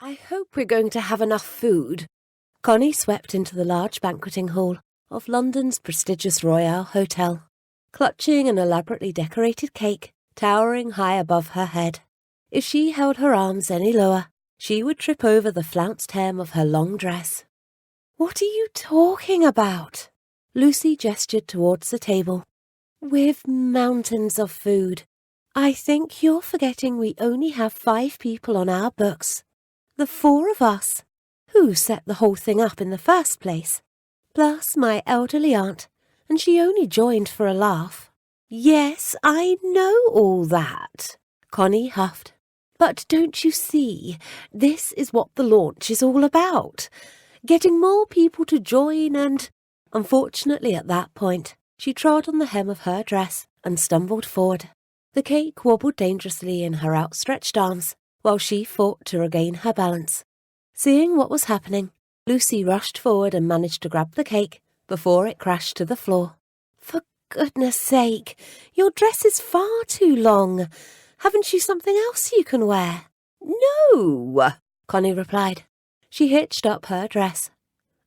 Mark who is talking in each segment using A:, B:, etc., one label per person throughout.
A: I hope we're going to have enough food. Connie swept into the large banqueting hall of London's prestigious Royale Hotel, clutching an elaborately decorated cake towering high above her head. If she held her arms any lower, she would trip over the flounced hem of her long dress. "What are you talking about?" Lucy gestured towards the table. "With mountains of food. I think you're forgetting we only have 5 people on our books. The 4 of us, who set the whole thing up in the first place, plus my elderly aunt, and she only joined for a laugh." "Yes, I know all that," Connie huffed. "But don't you see, this is what the launch is all about. Getting more people to join and—" Unfortunately at that point, she trod on the hem of her dress and stumbled forward. The cake wobbled dangerously in her outstretched arms while she fought to regain her balance. Seeing what was happening, Lucy rushed forward and managed to grab the cake before it crashed to the floor. "For goodness sake, your dress is far too long. Haven't you something else you can wear?" "No," Connie replied. She hitched up her dress.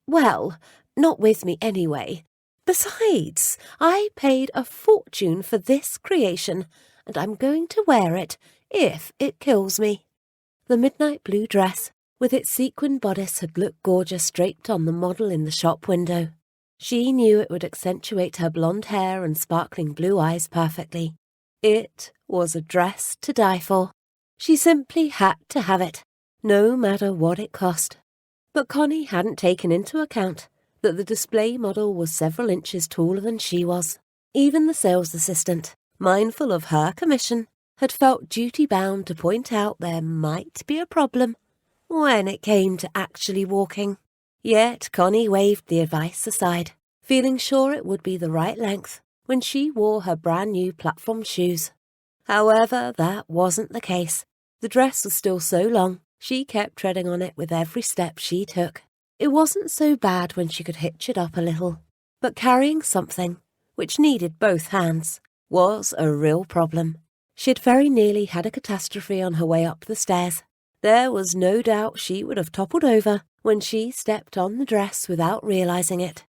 A: "Well, not with me anyway. Besides, I paid a fortune for this creation, and I'm going to wear it if it kills me." The midnight blue dress, with its sequin bodice, had looked gorgeous draped on the model in the shop window. She knew it would accentuate her blonde hair and sparkling blue eyes perfectly. It was a dress to die for. She simply had to have it, no matter what it cost. But Connie hadn't taken into account that the display model was several inches taller than she was. Even the sales assistant, mindful of her commission, had felt duty-bound to point out there might be a problem when it came to actually walking. Yet Connie waved the advice aside, feeling sure it would be the right length when she wore her brand-new platform shoes. However, that wasn't the case. The dress was still so long, she kept treading on it with every step she took. It wasn't so bad when she could hitch it up a little, but carrying something, which needed both hands, was a real problem. She'd very nearly had a catastrophe on her way up the stairs. There was no doubt she would have toppled over when she stepped on the dress without realizing it.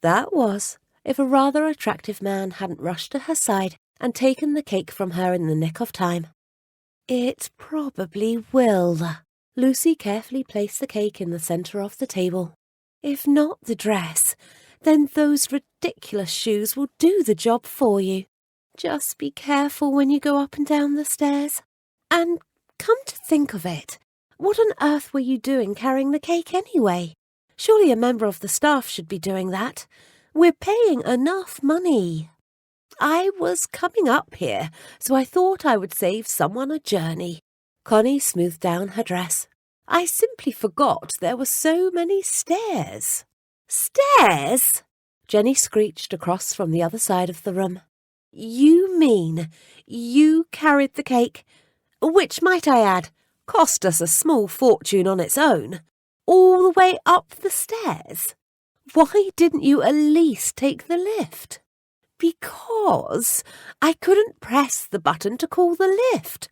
A: That was, if a rather attractive man hadn't rushed to her side and taken the cake from her in the nick of time. "It probably will." Lucy carefully placed the cake in the centre of the table. "If not the dress, then those ridiculous shoes will do the job for you. Just be careful when you go up and down the stairs. And come to think of it, what on earth were you doing carrying the cake anyway? Surely a member of the staff should be doing that. We're paying enough money." "I was coming up here, so I thought I would save someone a journey." Connie smoothed down her dress. "I simply forgot there were so many stairs." "Stairs?" Jenny screeched across from the other side of the room. "You mean you carried the cake, which, might I add, cost us a small fortune on its own, all the way up the stairs? Why didn't you at least take the lift?" "Because I couldn't press the button to call the lift.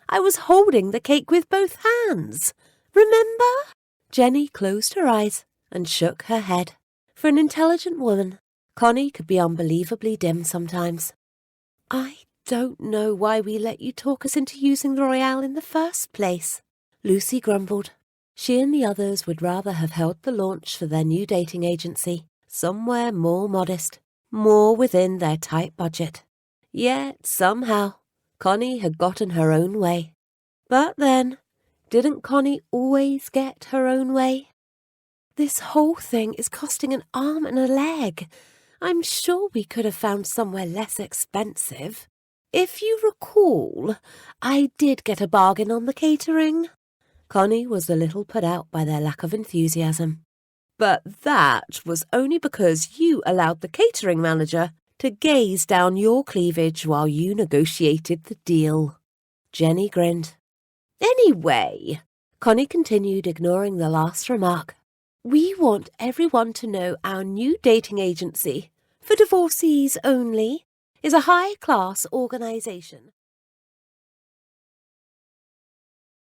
A: I was holding the cake with both hands. Remember?" Jenny closed her eyes and shook her head. For an intelligent woman, Connie could be unbelievably dim sometimes. "I don't know why we let you talk us into using the Royale in the first place," Lucy grumbled. She and the others would rather have held the launch for their new dating agency somewhere more modest, more within their tight budget. Yet, somehow, Connie had gotten her own way. But then, didn't Connie always get her own way? "This whole thing is costing an arm and a leg. I'm sure we could have found somewhere less expensive. If you recall, I did get a bargain on the catering." Connie was a little put out by their lack of enthusiasm. "But that was only because you allowed the catering manager to gaze down your cleavage while you negotiated the deal." Jenny grinned. "Anyway," Connie continued, ignoring the last remark, "we want everyone to know our new dating agency, for divorcees only, is a high-class organisation."